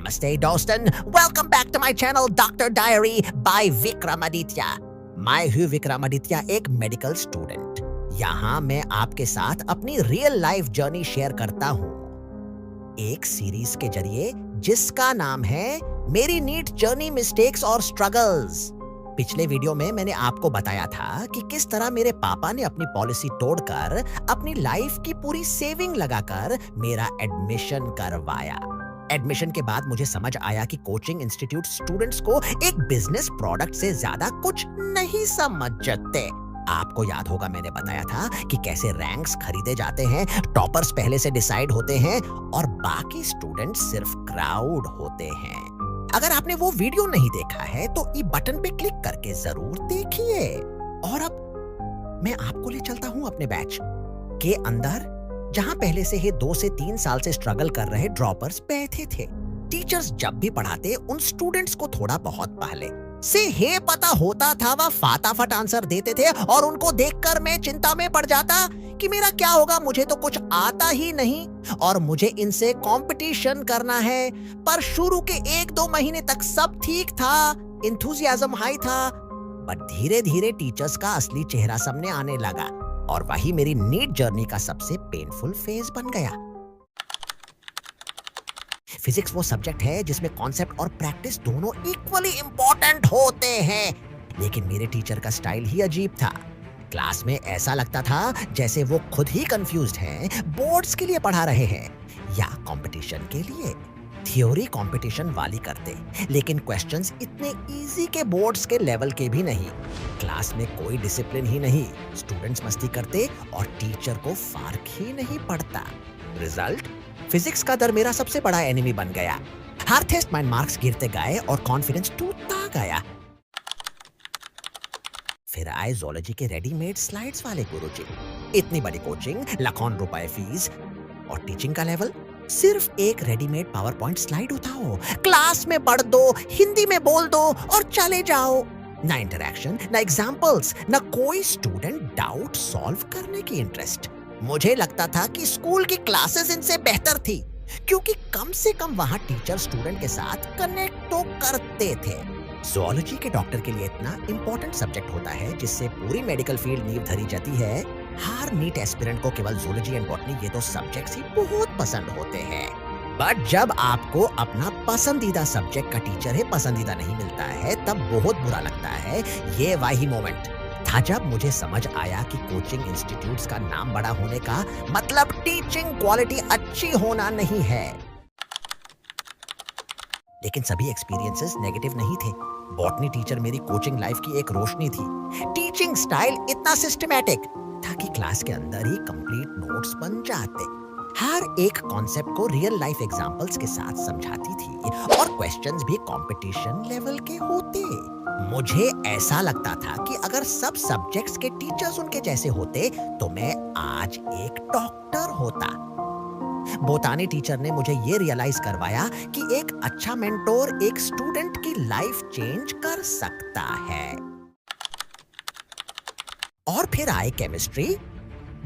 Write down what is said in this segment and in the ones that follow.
Namaste, Dostan. Welcome back to my channel Doctor Diary by Vikramaditya. मैं हूँ विक्रमादित्य, एक medical student. यहाँ मैं आपके साथ अपनी रियल लाइफ जर्नी शेयर करता हूँ एक सीरीज के जरिए जिसका नाम है मेरी नीट जर्नी, मिस्टेक्स और स्ट्रगल्स। पिछले वीडियो में मैंने आपको बताया था कि किस तरह मेरे पापा ने अपनी पॉलिसी तोड़कर अपनी लाइफ की पूरी सेविंग लगाकर मेरा एडमिशन करवाया। एडमिशन के बाद मुझे समझ आया कि कोचिंग इंस्टीट्यूट स्टूडेंट्स को एक बिजनेस प्रोडक्ट से ज्यादा कुछ नहीं समझते। आपको याद होगा मैंने बताया था कि कैसे रैंक्स खरीदे जाते हैं, टॉपर्स पहले से डिसाइड होते हैं और बाकी स्टूडेंट्स सिर्फ क्राउड होते हैं। अगर आपने वो वीडियो नहीं देखा है तो ई बटन पे क्लिक करके जरूर देखिए। और अब मैं आपको ले चलता हूं अपने बैच के अंदर, जहां पहले से ही 2 से 3 साल से स्ट्रगल कर रहे ड्रॉपर्स बैठे थे। टीचर्स जब भी पढ़ाते उन स्टूडेंट्स को थोड़ा बहुत पहले से हे पता होता था, वह फटाफट आंसर देते थे और उनको देखकर मैं चिंता में पड़ जाता कि मेरा क्या होगा, मुझे तो कुछ आता ही नहीं और मुझे इनसे कंपटीशन करना है। पर शुरू के 1-2 महीने तक सब ठीक था, एंथुसियाज्म हाई था, बट धीरे धीरे टीचर्स का असली चेहरा सामने आने लगा और वही मेरी नीट जर्नी का सबसे पेनफुल फेज बन गया। फिजिक्स वो सब्जेक्ट है जिसमें कॉन्सेप्ट और प्रैक्टिस दोनों इक्वली इंपॉर्टेंट होते हैं, लेकिन मेरे टीचर का स्टाइल ही अजीब था। क्लास में ऐसा लगता था जैसे वो खुद ही कंफ्यूज्ड हैं, बोर्ड्स के लिए पढ़ा रहे हैं या कंपटीशन के लिए। थ्योरी कंपटीशन वाली करते, लेकिन क्वेश्चंस इतने इजी के बोर्ड्स के लेवल के भी नहीं। क्लास में कोई डिसिप्लिन ही नहीं, स्टूडेंट्स मस्ती करते और टीचर को फर्क ही नहीं पड़ता। रिजल्ट, फिजिक्स का डर मेरा सबसे बड़ा एनिमी बन गया। हर टेस्ट में मार्क्स गिरते गए और कॉन्फिडेंस टूटता गया। फिर आए ज़ूलॉजी के रेडीमेड स्लाइड्स वाले गुरुजी। इतनी बड़ी कोचिंग, लाखों रुपए फीस और टीचिंग का लेवल सिर्फ एक रेडीमेड पावर पॉइंट स्लाइड उठाओ, क्लास में पढ़ दो, हिंदी में बोल दो और चले जाओ। ना इंटरैक्शन, ना एग्जाम्पल्स, ना कोई स्टूडेंट डाउट सॉल्व करने की इंटरेस्ट। मुझे लगता था कि स्कूल की क्लासेस इनसे बेहतर थी, क्योंकि कम से कम वहां टीचर स्टूडेंट के साथ कनेक्ट तो करते थे। ज़ूलॉजी के डॉक्टर के लिए इतना इंपॉर्टेंट सब्जेक्ट होता है जिससे पूरी मेडिकल फील्ड नींव धरी जाती है। हर नीट एस्पिरेंट को केवल ज़ूलॉजी एंड बॉटनी, ये दो सब्जेक्ट्स ही बहुत पसंद होते हैं। बट जब आपको अपना पसंदीदा सब्जेक्ट का टीचर ही पसंदीदा नहीं मिलता है तब बहुत बुरा लगता है। ये वही मोमेंट था जब मुझे समझ आया कि कोचिंग इंस्टीट्यूट्स का नाम बड़ा होने का मतलब टीचिंग क्वालिटी अच्छी होना नहीं है। लेकिन सभी एक्सपीरियंसेस नेगेटिव नहीं थे। बॉटनी टीचर मेरी कोचिंग लाइफ की एक रोशनी थी। टीचिंग स्टाइल इतना सिस्टमैटिक था कि क्लास के अंदर ही कंप्लीट नोट्स बन जाते। हर एक कॉन्सेप्ट को रियल लाइफ एग्जांपल्स के साथ समझाती थी और क्वेश्चंस भी कंपटीशन लेवल के होते। मुझे ऐसा लगता था कि अगर सब सब्जेक्ट्स के टीचर्स उनके जैसे होते तो मैं आज एक डॉक्टर होता। बोटानी टीचर ने मुझे ये रियलाइज करवाया कि एक अच्छा मेंटोर एक स्टूडेंट की लाइफ चेंज कर सकता है। और फिर आए केमिस्ट्री,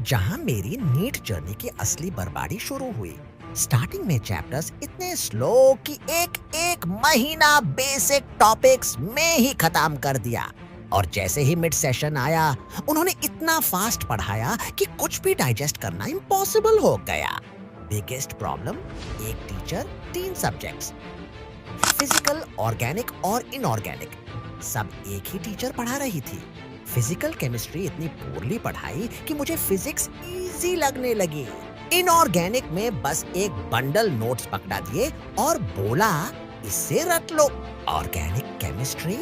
जहां मेरी नीट जर्नी की असली बर्बादी शुरू हुई। स्टार्टिंग में चैप्टर्स इतने स्लो कि एक महीना बेसिक टॉपिक्स में ही खत्म कर दिया और जैसे ही मिड सेशन आया उन्होंने इतना फास्ट पढ़ाया कि कुछ भी डाइजेस्ट करना इम्पॉसिबल हो गया। बिगेस्ट प्रॉब्लम, एक टीचर 3 सब्जेक्ट्स, फिजिकल, ऑर्गेनिक और इनऑर्गेनिक, सब एक ही टीचर पढ़ा रही थी। फिजिकल केमिस्ट्री इतनी पोरली पढ़ाई कि मुझे फिजिक्स इजी लगने लगी। इनऑर्गेनिक में बस एक बंडल नोट्स पकड़ा दिए और बोला इससे रट लो। ऑर्गेनिक केमिस्ट्री,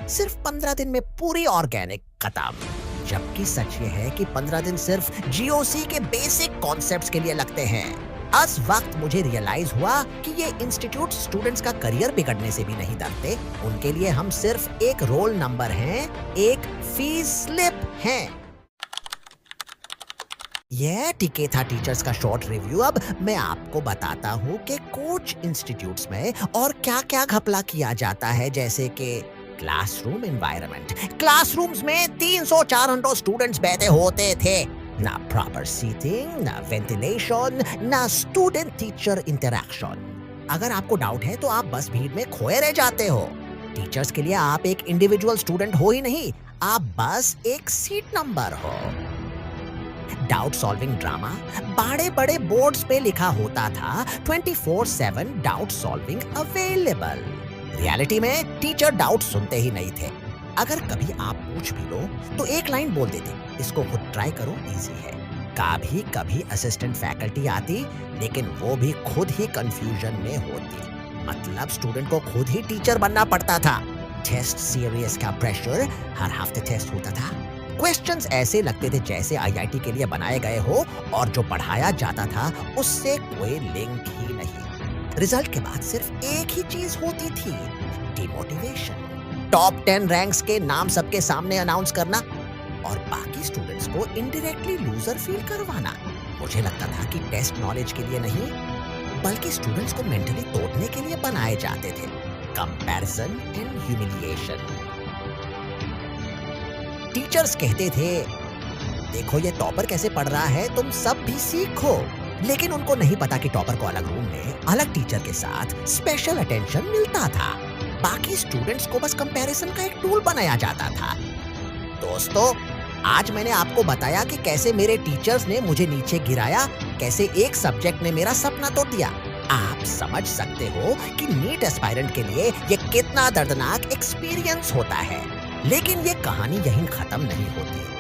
सिर्फ 15 दिन में पूरी ऑर्गेनिक खत्म। जबकि सच ये है कि 15 दिन सिर्फ जीओसी के बेसिक कॉन्सेप्ट्स के लिए लगते हैं। उस वक्त मुझे रियलाइज हुआ कि ये इंस्टीट्यूट स्टूडेंट्स का करियर बिगड़ने से भी नहीं डरते। उनके लिए हम सिर्फ एक रोल नंबर हैं, एक फीस स्लिप हैं। यह टिके था टीचर्स का शॉर्ट रिव्यू। अब मैं आपको बताता हूँ कि कोच इंस्टीट्यूट्स में और क्या-क्या घपला किया जाता है, जैसे कि क्लासरूम एनवायरनमेंट। क्लासरूम्स में 300-400 स्टूडेंट्स बैठे होते थे। ना प्रॉपर सीटिंग, ना वेंटिलेशन, ना स्टूडेंट टीचर इंटरैक्शन। अगर आपको डाउट है तो आप बस भीड़ में खोए रह जाते हो। टीचर्स के लिए आप एक इंडिविजुअल स्टूडेंट हो ही नहीं, आप बस एक सीट नंबर हो। डाउट सॉल्विंग ड्रामा बड़े बड़े बोर्ड्स पे लिखा होता था 24/7 डाउट सॉल्विंग अवेलेबल। रियलिटी में टीचर डाउट सुनते ही नहीं थे। अगर कभी आप पूछ भी लो तो एक लाइन बोल देते, इसको खुद ट्राई करो, इजी है। कभी कभी असिस्टेंट फैकल्टी आती, लेकिन वो भी खुद ही कंफ्यूजन में होती। मतलब स्टूडेंट को खुद ही टीचर बनना पड़ता था। टेस्ट सीरियस का प्रेशर, हर हफ्ते टेस्ट होता था। क्वेश्चंस ऐसे लगते थे जैसे आईआईटी के लिए बनाए गए हो, और जो पढ़ाया जाता था उससे कोई लिंक ही नहीं। रिजल्ट के बाद सिर्फ एक ही चीज होती थी, डिमोटिवेशन। टॉप 10 रैंक्स के नाम सबके सामने अनाउंस करना और बाकी स्टूडेंट्स को इनडायरेक्टली लूजर फील करवाना। मुझे लगता था कि टेस्ट नॉलेज के लिए नहीं, बल्कि स्टूडेंट्स को मेंटली तोड़ने के लिए बनाए जाते थे। Comparison and humiliation. टीचर्स कहते थे, देखो ये टॉपर कैसे पढ़ रहा है, तुम सब भी सीखो। लेकिन उनको नहीं पता कि टॉपर को अलग रूम में अलग टीचर के साथ स्पेशल अटेंशन मिलता था। बाकी स्टूडेंट्स को बस कंपैरिजन का एक टूल बनाया जाता था। दोस्तों, आज मैंने आपको बताया कि कैसे मेरे टीचर्स ने मुझे नीचे गिराया, कैसे एक सब्जेक्ट ने मेरा सपना तोड़ दिया। आप समझ सकते हो कि नीट एस्पायरेंट के लिए ये कितना दर्दनाक एक्सपीरियंस होता है। लेकिन ये कहानी यहीं खत्म नहीं होती।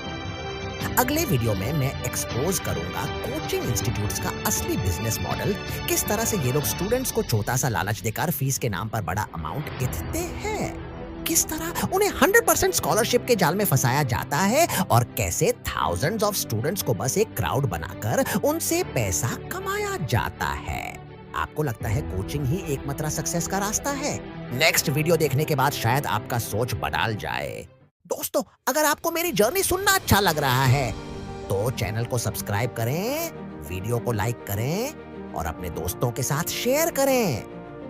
अगले वीडियो में मैं एक्सपोज करूंगा कोचिंग इंस्टीट्यूट्स का असली बिजनेस मॉडल। किस तरह से ये लोग स्टूडेंट्स को छोटा सा लालच देकर फीस के नाम पर बड़ा अमाउंट देते हैं। किस तरह उन्हें 100% स्कॉलरशिप के जाल में फंसाया जाता है, और कैसे थाउजेंड्स ऑफ स्टूडेंट्स को बस एक क्राउड बनाकर उनसे पैसा कमाया जाता है। आपको लगता है कोचिंग ही एकमात्र सक्सेस का रास्ता है? नेक्स्ट वीडियो देखने के बाद शायद आपका सोच बदल जाए। दोस्तों, अगर आपको मेरी जर्नी सुनना अच्छा लग रहा है तो चैनल को सब्सक्राइब करें, वीडियो को लाइक करें और अपने दोस्तों के साथ शेयर करें।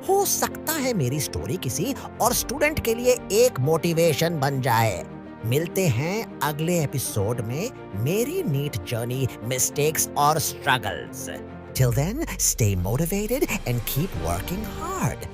हो सकता है मेरी स्टोरी किसी और स्टूडेंट के लिए एक मोटिवेशन बन जाए। मिलते हैं अगले एपिसोड में मेरी नीट जर्नी, मिस्टेक्स और struggles. Till then, stay motivated and keep working hard.